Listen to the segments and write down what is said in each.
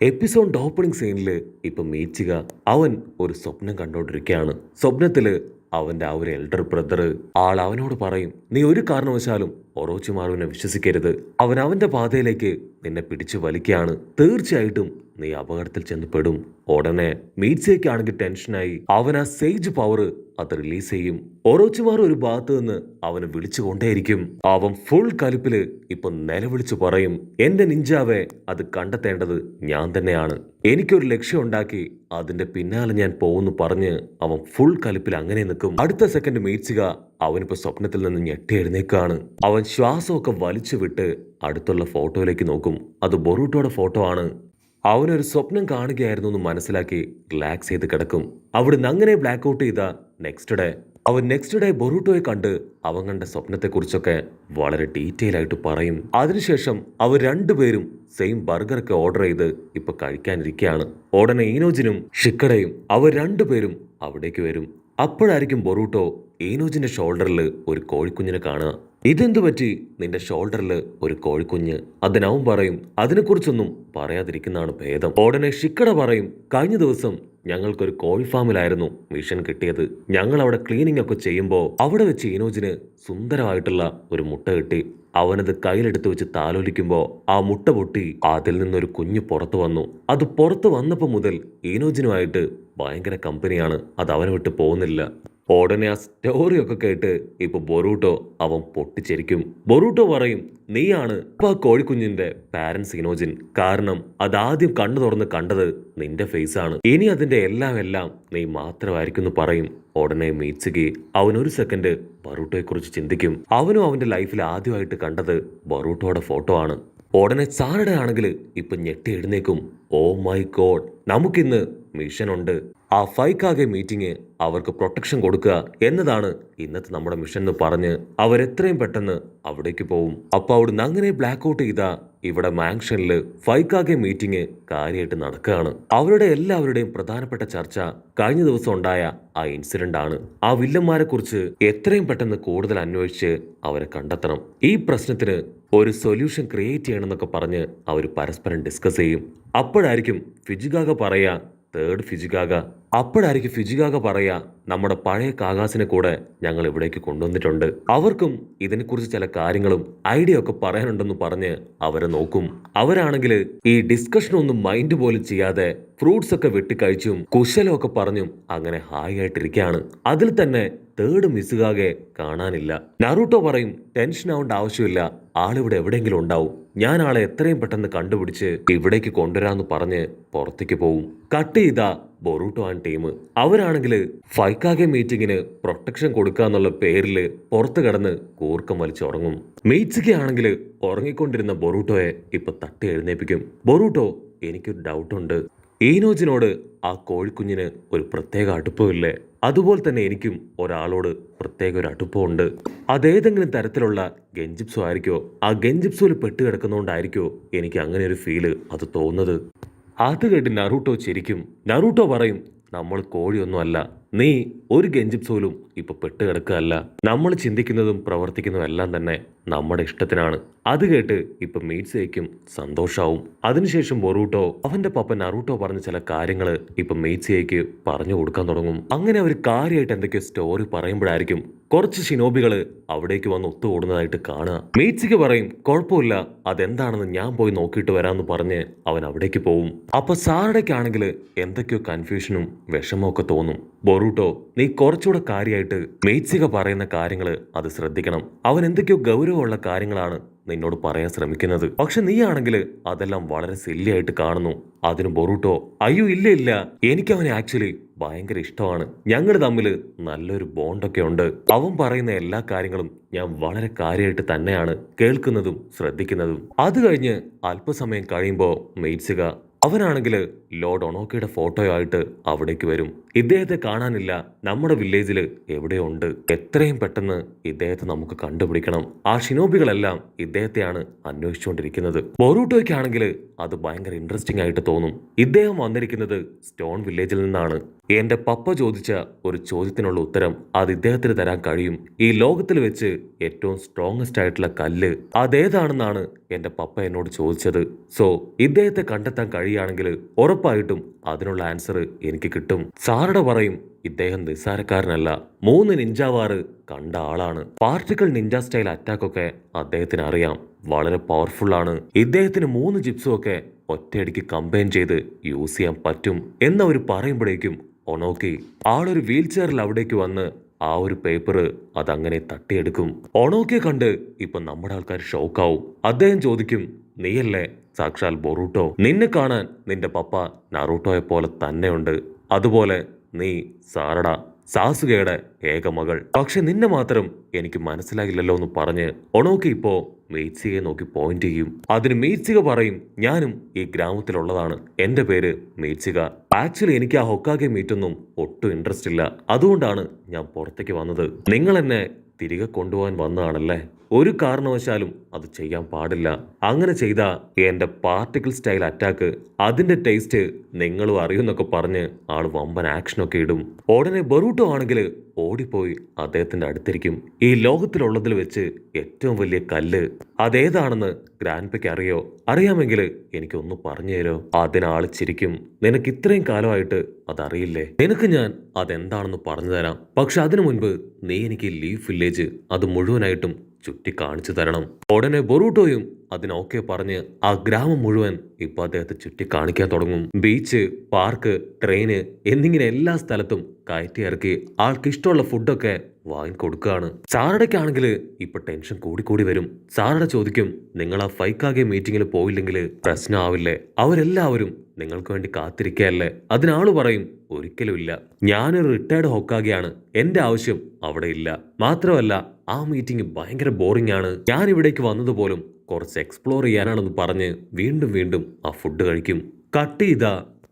Episode opening സീനിൽ ഇപ്പൊ മീച്ചിക അവൻ ഒരു സ്വപ്നം കണ്ടോണ്ടിരിക്കുകയാണ്. സ്വപ്നത്തില് അവന്റെ ആ ഒരു എൽഡർ ബ്രദർ അവനോട് പറയും, നീ ഒരു കാരണവശാലും ഒറോച്ചിമാറുവിനെ വിശ്വസിക്കരുത്. അവൻ അവന്റെ പാതയിലേക്ക് നിന്നെ പിടിച്ചു വലിക്കുകയാണ്. തീർച്ചയായിട്ടും നീ അപകടത്തിൽ ചെന്ന് പെടും. ഉടനെ മീറ്റ്സിയൊക്കെയാണെങ്കിൽ ടെൻഷനായി അവൻ ആ സേജ് പവർ അത് റിലീസ് ചെയ്യും. ഒറോച്ചിമാർ ഒരു ഭാഗത്ത് നിന്ന് അവനെ വിളിച്ചുകൊണ്ടേയിരിക്കും. അവൻ ഫുൾ കലിപ്പില് ഇപ്പൊ നിലവിളിച്ചു പറയും, എന്റെ നിഞ്ചാവെ അത് കണ്ടെത്തേണ്ടത് ഞാൻ തന്നെയാണ്. എനിക്കൊരു ലക്ഷ്യം ഉണ്ടാക്കി അതിന്റെ പിന്നാലെ ഞാൻ പോകുന്നു പറഞ്ഞ് അവൻ ഫുൾ കലിപ്പിൽ അങ്ങനെ നിൽക്കും. അടുത്ത സെക്കൻഡ് മീറ്റ്സിക അവനിപ്പോ സ്വപ്നത്തിൽ നിന്ന് ഞെട്ടി എഴുന്നേക്കാണ്. അവൻ ശ്വാസമൊക്കെ വലിച്ചു വിട്ട് അടുത്തുള്ള ഫോട്ടോയിലേക്ക് നോക്കും. അത് ബൊറൂട്ടോയുടെ ഫോട്ടോ ആണ്. അവനൊരു സ്വപ്നം കാണുകയായിരുന്നു എന്ന് മനസ്സിലാക്കി റിലാക്സ് ചെയ്ത് കിടക്കും. അവിടുന്ന് അങ്ങനെ ബ്ലാക്ക് ഔട്ട് ചെയ്ത നെക്സ്റ്റ് ഡേ ബൊറൂട്ടോയെ കണ്ട് അവൻ കണ്ട സ്വപ്നത്തെക്കുറിച്ചൊക്കെ വളരെ ഡീറ്റെയിൽ ആയിട്ട് പറയും. അതിനുശേഷം അവർ രണ്ടുപേരും സെയിം ബർഗറൊക്കെ ഓർഡർ ചെയ്ത് ഇപ്പൊ കഴിക്കാനിരിക്കുകയാണ്. ഉടനെ ഈനോജിനും ഷിക്കടയും അവർ രണ്ടുപേരും അവിടേക്ക് വരും. അപ്പോഴായിരിക്കും ബൊറൂട്ടോ ഈനോജിന്റെ ഷോൾഡറിൽ ഒരു കോഴിക്കുഞ്ഞിനെ കാണുക. ഇതെന്തു പറ്റി നിന്റെ ഷോൾഡറിൽ ഒരു കോഴിക്കുഞ്ഞ്? അതിനവൻ പറയും, അതിനെക്കുറിച്ചൊന്നും പറയാതിരിക്കുന്നതാണ് ഭേദം. ഉടനെ ഷിക്കട പറയും, കഴിഞ്ഞ ദിവസം ഞങ്ങൾക്കൊരു കോഴി ഫാമിലായിരുന്നു മിഷൻ കിട്ടിയത്. ഞങ്ങൾ അവിടെ ക്ലീനിങ് ഒക്കെ ചെയ്യുമ്പോൾ അവിടെ വെച്ച് ഈനോജിന് സുന്ദരമായിട്ടുള്ള ഒരു മുട്ട കിട്ടി. അവനത് കയ്യിലെടുത്ത് വെച്ച് താലോലിക്കുമ്പോൾ ആ മുട്ട പൊട്ടി അതിൽ നിന്നൊരു കുഞ്ഞ് പുറത്തു വന്നു. അത് പുറത്തു വന്നപ്പോൾ മുതൽ ഈനോജിനുമായിട്ട് ഭയങ്കര കമ്പനിയാണ്. അത് അവനെ വിട്ട് പോകുന്നില്ല. ഉടനെ ആ സ്റ്റോറിയൊക്കെ കേട്ട് ഇപ്പൊ ബൊറൂട്ടോ അവൻ പൊട്ടിച്ചിരിക്കും. ബൊറൂട്ടോ പറയും, നീയാണ് ഇപ്പൊ ആ കോഴിക്കുഞ്ഞിന്റെ പാരന്റ്സ് ഈനോജിൻ. കാരണം അതാദ്യം കണ്ണു തുറന്ന് കണ്ടത് നിന്റെ ഫേസ് ആണ്. ഇനി അതിന്റെ എല്ലാം നീ മാത്രമായിരിക്കും എന്ന് പറയും. ഉടനെ മീറ്റ്സുകി അവൻ ഒരു സെക്കൻഡ് ബൊറൂട്ടോയെ കുറിച്ച് ചിന്തിക്കും. അവനും അവന്റെ ലൈഫിൽ ആദ്യമായിട്ട് കണ്ടത് ബൊറൂട്ടോയുടെ ഫോട്ടോ ആണ്. ഉടനെ സാറയുടെ ആണെങ്കിൽ ഇപ്പൊ ഞെട്ടി എഴുന്നേക്കും. ഓ മൈ ഗോഡ്, നമുക്കിന്ന് മിഷൻ ഉണ്ട്. ആ ഫൈക്കാകെ മീറ്റിംഗ് അവർക്ക് പ്രൊട്ടക്ഷൻ കൊടുക്കുക എന്നതാണ് ഇന്നത്തെ നമ്മുടെ മിഷൻ എന്ന് പറഞ്ഞ് അവരെത്രയും പെട്ടെന്ന് അവിടേക്ക് പോവും. അപ്പൊ അവിടുന്ന് അങ്ങനെ ബ്ലാക്ക് ഔട്ട് ചെയ്ത ഇവിടെ മാങ്ഷനില് ഫൈക്കാകെ മീറ്റിംഗ് കാര്യമായിട്ട് നടക്കുകയാണ്. അവരുടെ എല്ലാവരുടെയും പ്രധാനപ്പെട്ട ചർച്ച കഴിഞ്ഞ ദിവസം ഉണ്ടായ ആ ഇൻസിഡന്റ് ആണ്. ആ വില്ലന്മാരെ കുറിച്ച് എത്രയും പെട്ടെന്ന് കൂടുതൽ അന്വേഷിച്ച് അവരെ കണ്ടെത്തണം. ഈ പ്രശ്നത്തിന് ഒരു സൊല്യൂഷൻ ക്രിയേറ്റ് ചെയ്യണമെന്നൊക്കെ പറഞ്ഞ് അവർ പരസ്പരം ഡിസ്കസ് ചെയ്യും. അപ്പോഴായിരിക്കും ഫിജിഗാഗ പറയാ, ഫിജിഗാഗ പറയാ, നമ്മുടെ പഴയ കാഗാസിനെ കൂടെ ഞങ്ങൾ ഇവിടേക്ക് കൊണ്ടുവന്നിട്ടുണ്ട്. അവർക്കും ഇതിനെക്കുറിച്ച് ചില കാര്യങ്ങളും ഐഡിയ ഒക്കെ പറയാനുണ്ടെന്ന് പറഞ്ഞ് അവരെ നോക്കും. അവരാണെങ്കിൽ ഈ ഡിസ്കഷനൊന്നും മൈൻഡ് പോലും ചെയ്യാതെ ഫ്രൂട്ട്സ് ഒക്കെ വെട്ടിക്കഴിച്ചും കുശലമൊക്കെ പറഞ്ഞും അങ്ങനെ ഹായ് ആയിട്ടിരിക്കുകയാണ്. അതിൽ തന്നെ തേർഡ് മിസുകാകെ കാണാനില്ല. നറൂട്ടോ പറയും, ടെൻഷൻ ആവേണ്ട ആവശ്യമില്ല, ആളിവിടെ എവിടെയെങ്കിലും ഉണ്ടാവും. ഞാൻ ആളെ എത്രയും പെട്ടെന്ന് കണ്ടുപിടിച്ച് ഇവിടേക്ക് കൊണ്ടുവരാന്ന് പറഞ്ഞ് പുറത്തേക്ക് പോവും. കട്ട് ചെയ്ത ബൊറൂട്ടോ ആൻഡ് ടീം അവരാണെങ്കിൽ ഫൈക്കാകെ മീറ്റിങ്ങിന് പ്രൊട്ടക്ഷൻ കൊടുക്കുക എന്നുള്ള പേരില് പുറത്തു കിടന്ന് കൂർക്കം വലിച്ചുറങ്ങും. മീറ്റ്സുകി ആണെങ്കിൽ ഉറങ്ങിക്കൊണ്ടിരുന്ന ബൊറൂട്ടോയെ ഇപ്പൊ തട്ടി എഴുന്നേപ്പിക്കും. ബൊറൂട്ടോ, എനിക്കൊരു ഡൗട്ടുണ്ട്. ഈനോജിനോട് ആ കോഴിക്കുഞ്ഞിന് ഒരു പ്രത്യേക അടുപ്പമില്ലേ? അതുപോലെ തന്നെ എനിക്കും ഒരാളോട് പ്രത്യേക ഒരു അടുപ്പമുണ്ട്. അതേതെങ്കിലും തരത്തിലുള്ള ഗെഞ്ചിപ്സോ ആയിരിക്കോ? ആ ഗെഞ്ചിപ്സോയിൽ പെട്ടുകിടക്കുന്നതുകൊണ്ടായിരിക്കോ എനിക്ക് അങ്ങനെ ഒരു ഫീല് അത് തോന്നുന്നത്. അത് കേട്ട് നറൂട്ടോ ചിരിക്കും. നറൂട്ടോ പറയും, നമ്മൾ കോഴിയൊന്നും അല്ല, നീ ഒരു ഗെഞ്ചിപ്സോലും ഇപ്പൊ പെട്ടുകിടക്കുകയല്ല. നമ്മൾ ചിന്തിക്കുന്നതും പ്രവർത്തിക്കുന്നതും എല്ലാം തന്നെ നമ്മുടെ ഇഷ്ടത്തിനാണ്. അത് കേട്ട് ഇപ്പൊ മീറ്റ്സുകയ്ക്കും സന്തോഷാവും. അതിനുശേഷം ബൊറൂട്ടോ അവന്റെ പപ്പ നറൂട്ടോ പറഞ്ഞ ചില കാര്യങ്ങള് ഇപ്പൊ മീറ്റ്സുകയ്ക്ക് പറഞ്ഞു കൊടുക്കാൻ തുടങ്ങും. അങ്ങനെ അവർ കാര്യമായിട്ട് എന്തൊക്കെയോ സ്റ്റോറി പറയുമ്പോഴായിരിക്കും കുറച്ച് ഷിനോബികള് അവിടേക്ക് വന്ന് ഒത്തുകൂടുന്നതായിട്ട് കാണുക. മീറ്റ്സുക പറയും, കുഴപ്പമില്ല, അതെന്താണെന്ന് ഞാൻ പോയി നോക്കിയിട്ട് വരാമെന്ന് പറഞ്ഞ് അവൻ അവിടേക്ക് പോവും. അപ്പൊ സാറടയ്ക്കാണെങ്കിൽ എന്തൊക്കെയോ കൺഫ്യൂഷനും വിഷമമൊക്കെ തോന്നും. ബൊറൂട്ടോ, നീ കുറച്ചുകൂടെ കാര്യമായിട്ട് മീറ്റ്സുക പറയുന്ന കാര്യങ്ങള് അത് ശ്രദ്ധിക്കണം. അവൻ എന്തൊക്കെയോ ഗൗരവമുള്ള കാര്യങ്ങളാണ് നിന്നോട് പറയാൻ ശ്രമിക്കുന്നത്. പക്ഷെ നീ ആണെങ്കിൽ അതെല്ലാം വളരെ സില്ലിയായിട്ട് കാണുന്നു. അതിന് ബൊറൂട്ടോ, അയ്യോ ഇല്ല, എനിക്ക് അവനെ ആക്ച്വലി ഭയങ്കര ഇഷ്ടമാണ്. ഞങ്ങൾ തമ്മിൽ നല്ലൊരു ബോണ്ടൊക്കെ ഉണ്ട്. അവൻ പറയുന്ന എല്ലാ കാര്യങ്ങളും ഞാൻ വളരെ കാര്യമായിട്ട് തന്നെയാണ് കേൾക്കുന്നതും ശ്രദ്ധിക്കുന്നതും. അത് കഴിഞ്ഞ് അല്പസമയം കഴിയുമ്പോൾ മീറ്റ്സുക അവനാണെങ്കിൽ ലോർഡ് ഒണോക്കയുടെ ഫോട്ടോയായിട്ട് അവിടേക്ക് വരും. ഇദ്ദേഹത്തെ കാണാനില്ല, നമ്മുടെ വില്ലേജിൽ എവിടെയോ ഉണ്ട്. എത്രയും പെട്ടെന്ന് ഇദ്ദേഹത്തെ നമുക്ക് കണ്ടുപിടിക്കണം. ആ ഷിനോബികളെല്ലാം ഇദ്ദേഹത്തെയാണ് അന്വേഷിച്ചുകൊണ്ടിരിക്കുന്നത്. ബൊറൂട്ടോയ്ക്കാണെങ്കിൽ അത് ഭയങ്കര ഇൻട്രസ്റ്റിംഗ് ആയിട്ട് തോന്നും. ഇദ്ദേഹം വന്നിരിക്കുന്നത് സ്റ്റോൺ വില്ലേജിൽ നിന്നാണ്. എന്റെ പപ്പ ചോദിച്ച ഒരു ചോദ്യത്തിനുള്ള ഉത്തരം അത് ഇദ്ദേഹത്തിന് തരാൻ കഴിയും. ഈ ലോകത്തിൽ വെച്ച് ഏറ്റവും സ്ട്രോങ്ങസ്റ്റ് ആയിട്ടുള്ള കല്ല് അതേതാണെന്നാണ് എന്റെ പപ്പ എന്നോട് ചോദിച്ചത്. സോ ഇദ്ദേഹത്തെ കണ്ടെത്താൻ കഴിയും കഴിയുകയാണെങ്കിൽ ഉറപ്പായിട്ടും അതിനുള്ള ആൻസർ എനിക്ക് കിട്ടും. സാറഡ പറയും, ഇദ്ദേഹം നിസ്സാരക്കാരനല്ല, 3 നിഞ്ച വാർ കണ്ട ആളാണ്. പാർട്ടിക്കിൾ നിഞ്ച സ്റ്റൈൽ അറ്റാക്ക് ഒക്കെ അദ്ദേഹത്തിന് അറിയാം, വളരെ പവർഫുൾ ആണ്. ഇദ്ദേഹത്തിന് 3 ജിപ്സും ഒക്കെ ഒറ്റയടിക്ക് കമ്പൈൻ ചെയ്ത് യൂസ് ചെയ്യാൻ പറ്റും എന്നവർ പറയുമ്പോഴേക്കും ഒണോക്കി ആളൊരു വീൽ ചെയറിൽ അവിടേക്ക് വന്ന് ആ ഒരു പേപ്പർ അതങ്ങനെ തട്ടിയെടുക്കും. ഒണോക്കിയെ കണ്ട് ഇപ്പൊ നമ്മുടെ ആൾക്കാർ ഷോക്കാവും. അദ്ദേഹം ചോദിക്കും, നീയല്ലേ സാക്ഷാൽ ബൊറൂട്ടോ? നിന്നെ കാണാൻ നിന്റെ പപ്പ നറൂട്ടോയെ പോലെ തന്നെയുണ്ട്. അതുപോലെ നീ സാറഡ, സാസുകയുടെ ഏക മകൾ. പക്ഷെ നിന്നെ മാത്രം എനിക്ക് മനസ്സിലായില്ലല്ലോ എന്ന് പറഞ്ഞ് ഒണോക്കി ഇപ്പോ മീറ്റ്സികയെ നോക്കി പോയിന്റ് ചെയ്യും. അതിന് മീറ്റ്സിക പറയും, ഞാനും ഈ ഗ്രാമത്തിലുള്ളതാണ്, എന്റെ പേര് മീറ്റ്സിക. ആക്ച്വലി എനിക്ക് ആ ഹൊക്കാഗെ മീറ്റൊന്നും ഒട്ടും ഇൻട്രസ്റ്റ് ഇല്ല, അതുകൊണ്ടാണ് ഞാൻ പുറത്തേക്ക് വന്നത്. നിങ്ങൾ എന്നെ തിരികെ കൊണ്ടുപോകാൻ വന്നതാണല്ലേ? ഒരു കാരണവശാലും അത് ചെയ്യാൻ പാടില്ല. അങ്ങനെ ചെയ്ത എന്റെ പാർട്ടിക്കിൾ സ്റ്റൈൽ അറ്റാക്ക് അതിന്റെ ടേസ്റ്റ് നിങ്ങളും അറിയുന്നൊക്കെ പറഞ്ഞ് ആള് വമ്പൻ ആക്ഷനൊക്കെ ഇടും. ഉടനെ ബറൂട്ടോ ആണെങ്കിൽ ഓടിപ്പോയി അദ്ദേഹത്തിന്റെ അടുത്തിരിക്കും. ഈ ലോകത്തിലുള്ളതിൽ വെച്ച് ഏറ്റവും വലിയ കല്ല് അതേതാണെന്ന് ഗ്രാൻഡ്പയ്ക്ക് അറിയോ? അറിയാമെങ്കിൽ എനിക്കൊന്ന് പറഞ്ഞു തരോ? അതിനാള് ചിരിക്കും, നിനക്ക് ഇത്രയും കാലമായിട്ട് അതറിയില്ലേ? നിനക്ക് ഞാൻ അതെന്താണെന്ന് പറഞ്ഞു തരാം. പക്ഷെ അതിനു മുൻപ് നീ എനിക്ക് ലീഫ് വില്ലേജ് അത് മുഴുവനായിട്ടും ചുറ്റി കാണിച്ചു തരണം. ഉടനെ ബൊറൂട്ടോയും അതിനൊക്കെ പറഞ്ഞ് ആ ഗ്രാമം മുഴുവൻ ഇപ്പൊ അദ്ദേഹത്തെ ചുറ്റി കാണിക്കാൻ തുടങ്ങും. ബീച്ച്, പാർക്ക്, ട്രെയിന് എന്നിങ്ങനെ എല്ലാ സ്ഥലത്തും കയറ്റി ഇറക്കി ആൾക്ക് ഇഷ്ടമുള്ള ഫുഡൊക്കെ വാങ്ങിക്കൊടുക്കുകയാണ്. സാറടയ്ക്കാണെങ്കിൽ ഇപ്പൊ ടെൻഷൻ കൂടി വരും. സാറട ചോദിക്കും, നിങ്ങൾ ആ ഫൈക്കാകെ മീറ്റിങ്ങിൽ പോയില്ലെങ്കിൽ പ്രശ്നമാവില്ലേ? അവരെല്ലാവരും നിങ്ങൾക്ക് വേണ്ടി കാത്തിരിക്കുകയല്ലേ? അതിനാള് പറയും, ഒരിക്കലും ഇല്ല, ഞാനൊരു റിട്ടയർഡ് ഹൊക്കാഗെയാണ്, എന്റെ ആവശ്യം അവിടെ ഇല്ല. മാത്രമല്ല ആ മീറ്റിംഗ് ഭയങ്കര ബോറിംഗ് ആണ്, ഞാൻ ഇവിടേക്ക് വന്നതുപോലും കുറച്ച് എക്സ്പ്ലോർ ചെയ്യാനാണെന്ന് പറഞ്ഞ് വീണ്ടും ആ ഫുഡ് കഴിക്കും. കട്ട് ചെയ്ത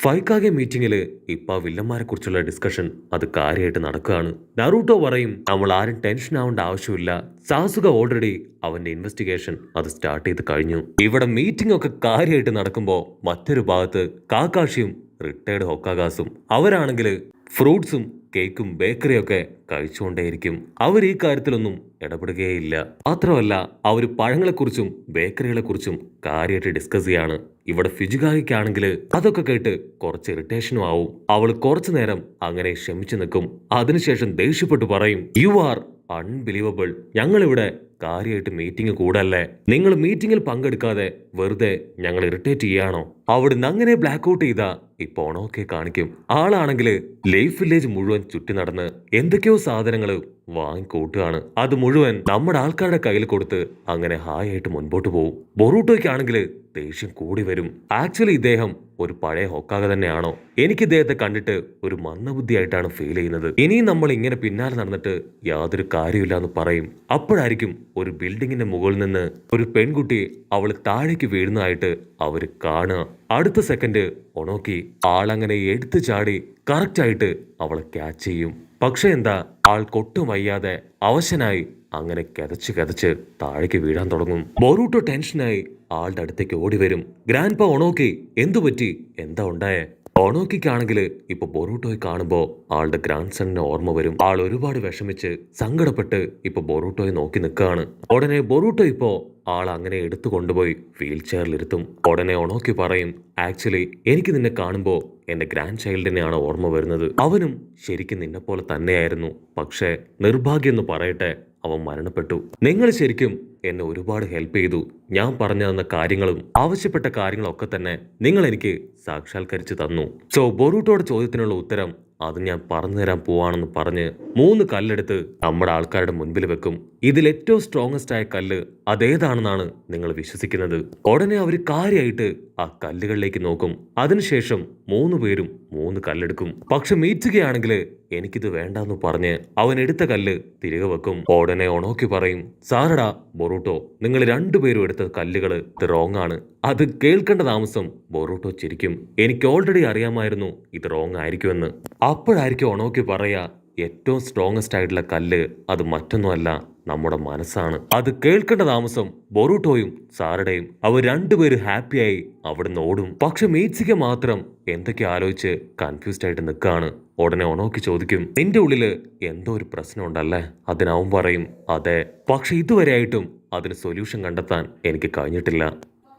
ഫൈക്കാകെ മീറ്റിംഗിൽ ഇപ്പൊ ആ വില്ലന്മാരെ കുറിച്ചുള്ള ഡിസ്കഷൻ അത് കാര്യമായിട്ട് നടക്കുകയാണ്. നറൂട്ടോ പറയും, നമ്മൾ ആരും ടെൻഷൻ ആവേണ്ട ആവശ്യമില്ല, സാസുക ഓൾറെഡി അവന്റെ ഇൻവെസ്റ്റിഗേഷൻ അത് സ്റ്റാർട്ട് ചെയ്ത് കഴിഞ്ഞു. ഇവിടെ മീറ്റിംഗ് ഒക്കെ കാര്യമായിട്ട് നടക്കുമ്പോൾ മറ്റൊരു ഭാഗത്ത് കാക്കാഷിയും റിട്ടയർഡ് ഹൊക്കാഗാസും അവരാണെങ്കിൽ ഫ്രൂട്ട്സും കേക്കും ബേക്കറിയൊക്കെ കഴിച്ചുകൊണ്ടേയിരിക്കും. അവർ ഈ കാര്യത്തിലൊന്നും ഇടപെടുകയില്ല. മാത്രമല്ല അവർ പഴങ്ങളെക്കുറിച്ചും ബേക്കറികളെക്കുറിച്ചും കാര്യമായിട്ട് ഡിസ്കസ് ചെയ്യാണ്. ഇവിടെ ഫിജുകായ്ക്കാണെങ്കിൽ അതൊക്കെ കേട്ട് കുറച്ച് ഇറിറ്റേഷനും ആവും. അവൾ കുറച്ചു നേരം അങ്ങനെ ക്ഷമിച്ചു നിൽക്കും. അതിനുശേഷം ദേഷ്യപ്പെട്ടു പറയും, യു ആർ അൺബിലീവബിൾ, ഞങ്ങളിവിടെ കാര്യമായിട്ട് മീറ്റിംഗ് കൂടല്ലേ, നിങ്ങൾ മീറ്റിംഗിൽ പങ്കെടുക്കാതെ വെറുതെ ഞങ്ങൾ ഇറിറ്റേറ്റ് ചെയ്യാണോ? അവിടുന്ന് അങ്ങനെ ബ്ലാക്ക് ഔട്ട് ചെയ്ത ഇപ്പൊ ഓണോക്കെ കാണിക്കും. ആളാണെങ്കിൽ ലൈഫ് വില്ലേജ് മുഴുവൻ ചുറ്റി നടന്ന് എന്തൊക്കെയോ സാധനങ്ങൾ വാങ്ങിക്കൂട്ടുകയാണ്. അത് മുഴുവൻ നമ്മുടെ ആൾക്കാരുടെ കയ്യിൽ കൊടുത്ത് അങ്ങനെ ഹായ് ആയിട്ട് മുൻപോട്ട് പോകും. ബൊറൂട്ടോയ്ക്കാണെങ്കിൽ ദേഷ്യം കൂടി വരും. ആക്ച്വലി ഇദ്ദേഹം ഒരു പഴയ ഹൊക്കാഗ തന്നെയാണോ? എനിക്ക് ഇദ്ദേഹത്തെ കണ്ടിട്ട് ഒരു മന്ദബുദ്ധിയായിട്ടാണ് ഫീൽ ചെയ്യുന്നത്. ഇനിയും നമ്മൾ ഇങ്ങനെ പിന്നാലെ നടന്നിട്ട് യാതൊരു കാര്യമില്ല എന്ന് പറയും. അപ്പോഴായിരിക്കും ഒരു ബിൽഡിങ്ങിന്റെ മുകളിൽ നിന്ന് ഒരു പെൺകുട്ടി അവള് താഴേക്ക് വീഴുന്നതായിട്ട് അവര് കാണുക. അടുത്ത സെക്കൻഡ് ഒണോക്കി ആളങ്ങനെ എടുത്തു ചാടി കറക്റ്റായിട്ട് അവളെ ക്യാച്ച് ചെയ്യും. പക്ഷെ എന്താ, ആൾക്കൊട്ടും വയ്യാതെ അവശനായി അങ്ങനെ കിതച്ച് താഴേക്ക് വീഴാൻ തുടങ്ങും. ബൊറൂട്ടോ ടെൻഷനായി ആളുടെ അടുത്തേക്ക് ഓടി വരും. ഗ്രാൻഡ് പ ഒണോക്കി, എന്തു പറ്റി, എന്താ ഉണ്ടായേ? ഒണോക്കിക്കാണെങ്കിൽ ഇപ്പൊ ബൊറൂട്ടോയെ കാണുമ്പോ ആളുടെ ഗ്രാൻഡ് സണ്ണിനെ ഓർമ്മ വരും. ആൾ ഒരുപാട് വിഷമിച്ച് സങ്കടപ്പെട്ട് ഇപ്പൊ ബൊറൂട്ടോയെ നോക്കി നിൽക്കുകയാണ്. ഉടനെ ബൊറൂട്ടോ ഇപ്പോ ആൾ അങ്ങനെ എടുത്തു കൊണ്ടുപോയി വീൽ ചെയറിലിരുത്തും. ഉടനെ ഒണോക്കി പറയും, ആക്ച്വലി എനിക്ക് നിന്നെ കാണുമ്പോ എന്റെ ഗ്രാൻഡ് ചൈൽഡിനെയാണ് ഓർമ്മ വരുന്നത്. അവനും ശരിക്കും നിന്നെ പോലെ തന്നെയായിരുന്നു. പക്ഷേ നിർഭാഗ്യം എന്ന് പറയട്ടെ, അവൻ മരണപ്പെട്ടു. നിങ്ങൾ ശരിക്കും എന്നെ ഒരുപാട് ഹെൽപ്പ് ചെയ്തു. ഞാൻ പറഞ്ഞു തന്ന കാര്യങ്ങളും ആവശ്യപ്പെട്ട കാര്യങ്ങളൊക്കെ തന്നെ നിങ്ങൾ എനിക്ക് സാക്ഷാത്കരിച്ച് തന്നു. സോ ബൊറൂട്ടോയുടെ ചോദ്യത്തിനുള്ള ഉത്തരം അത് ഞാൻ പറഞ്ഞു തരാൻ പോവാണെന്ന് പറഞ്ഞ് 3 കല്ലെടുത്ത് നമ്മുടെ ആൾക്കാരുടെ മുൻപിൽ വെക്കും. ഇതിൽ ഏറ്റവും സ്ട്രോങ്ങസ്റ്റ് ആയ കല്ല് അതേതാണെന്നാണ് നിങ്ങൾ വിശ്വസിക്കുന്നത്? ഉടനെ അവർ കാര്യമായിട്ട് ആ കല്ലുകളിലേക്ക് നോക്കും. അതിനുശേഷം 3 പേരും 3 കല്ലെടുക്കും. പക്ഷെ മീറ്റുകയാണെങ്കിൽ എനിക്കിത് വേണ്ടെന്ന് പറഞ്ഞ് അവൻ എടുത്ത കല്ല് തിരികെ വെക്കും. ഉടനെ ഒണോക്കി പറയും, സാറടാ ബൊറൂട്ടോ, നിങ്ങൾ 2 പേരും എടുത്ത കല്ലുകൾ ഇത് റോങ് ആണ്. അത് കേൾക്കേണ്ട താമസം ബൊറൂട്ടോ ചിരിക്കും. എനിക്ക് ഓൾറെഡി അറിയാമായിരുന്നു ഇത് റോങ് ആയിരിക്കുമെന്ന്. അപ്പോഴായിരിക്കും ഒണോക്കി പറയാ, ഏറ്റവും സ്ട്രോങ്ങസ്റ്റ് ആയിട്ടുള്ള കല്ല് അത് മറ്റൊന്നുമല്ല, നമ്മുടെ മനസ്സാണ്. അത് കേൾക്കേണ്ട താമസം ബൊറൂട്ടോയും സാറടയും അവർ 2 പേരും ഹാപ്പിയായി അവിടുന്ന് ഓടും. പക്ഷെ മീറ്റ്സിക മാത്രം എന്തൊക്കെ ആലോചിച്ച് കൺഫ്യൂസ്ഡ് ആയിട്ട് നിൽക്കുകയാണ്. ഉടനെ ഒണോക്കി ചോദിക്കും, നിന്റെ ഉള്ളില് എന്തോ ഒരു പ്രശ്നം ഉണ്ടല്ലേ? അതിനവൻ പറയും, അതെ, പക്ഷെ ഇതുവരെയായിട്ടും അതിന് സൊല്യൂഷൻ കണ്ടെത്താൻ എനിക്ക് കഴിഞ്ഞിട്ടില്ല.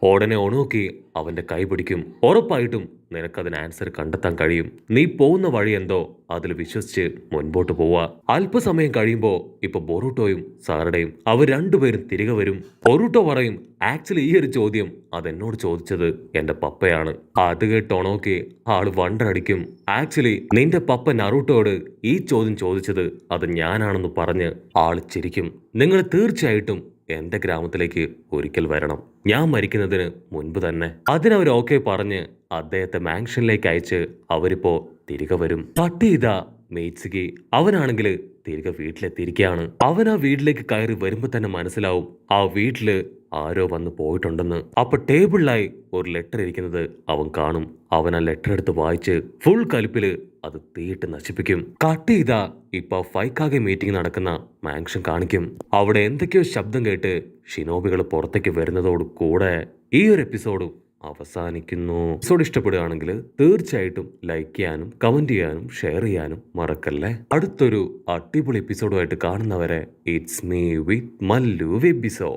ഉടനെ ഒണോക്കി അവന്റെ കൈ പിടിക്കും. ഉറപ്പായിട്ടും നിനക്കതിന് ആൻസർ കണ്ടെത്താൻ കഴിയും. നീ പോകുന്ന വഴി എന്തോ അതിൽ വിശ്വസിച്ച് മുൻപോട്ട് പോവാ. അല്പസമയം കഴിയുമ്പോ ഇപ്പൊ ബൊറൂട്ടോയും സാറഡയും അവർ രണ്ടുപേരും തിരികെ വരും. ബൊറൂട്ടോ പറയും, ആക്ച്വലി ഈ ഒരു ചോദ്യം അതെന്നോട് ചോദിച്ചത് എന്റെ പപ്പയാണ്. അത് കേട്ട് ഒണോക്കി ആള് വണ്ടടിക്കും. ആക്ച്വലി നിന്റെ പപ്പ നറൂട്ടോയോട് ഈ ചോദ്യം ചോദിച്ചത് അത് ഞാനാണെന്ന് പറഞ്ഞ് ആള് ചിരിക്കും. നിങ്ങൾ തീർച്ചയായിട്ടും എന്റെ ഗ്രാമത്തിലേക്ക് ഒരിക്കൽ വരണം, ഞാൻ മരിക്കുന്നതിന് മുൻപ് തന്നെ. അതിനവർ ഓക്കെ പറഞ്ഞ് അദ്ദേഹത്തെ മാൻഷനിലേക്ക് അയച്ച് അവരിപ്പോ തിരികെ വരും. കട്ട് ചെയ്ത മെയ്റ്റ്സുകി അവനാണെങ്കിൽ തിരികെ വീട്ടിലെത്തിയിരിക്കുകയാണ്. അവൻ ആ വീട്ടിലേക്ക് കയറി വരുമ്പോ തന്നെ മനസ്സിലാവും ആ വീട്ടില് ആരോ വന്ന് പോയിട്ടുണ്ടെന്ന്. അപ്പൊ ടേബിളിലായി ഒരു ലെറ്റർ ഇരിക്കുന്നത് അവൻ കാണും. അവൻ ആ ലെറ്റർ എടുത്ത് വായിച്ച് ഫുൾ കലിപ്പില് അത് തീയിട്ട് നശിപ്പിക്കും. കട്ട് ചെയ്ത ഇപ്പൊ ഫൈക്കാകെ മീറ്റിംഗ് നടക്കുന്ന മാൻഷൻ കാണിക്കും. അവിടെ എന്തൊക്കെയോ ശബ്ദം കേട്ട് ഷിനോബികൾ പുറത്തേക്ക് വരുന്നതോട് കൂടെ ഈ ഒരു എപ്പിസോഡും അവസാനിക്കുന്നു. എപ്പിസോഡ് ഇഷ്ടപ്പെടുകയാണെങ്കിൽ തീർച്ചയായിട്ടും ലൈക്ക് ചെയ്യാനും കമന്റ് ചെയ്യാനും ഷെയർ ചെയ്യാനും മറക്കല്ലേ. അടുത്തൊരു അടിപൊളി എപ്പിസോഡുമായിട്ട് കാണുന്നവരെ ഇറ്റ്സ് മീ വിത്ത് മല്ലു വെബിസോ.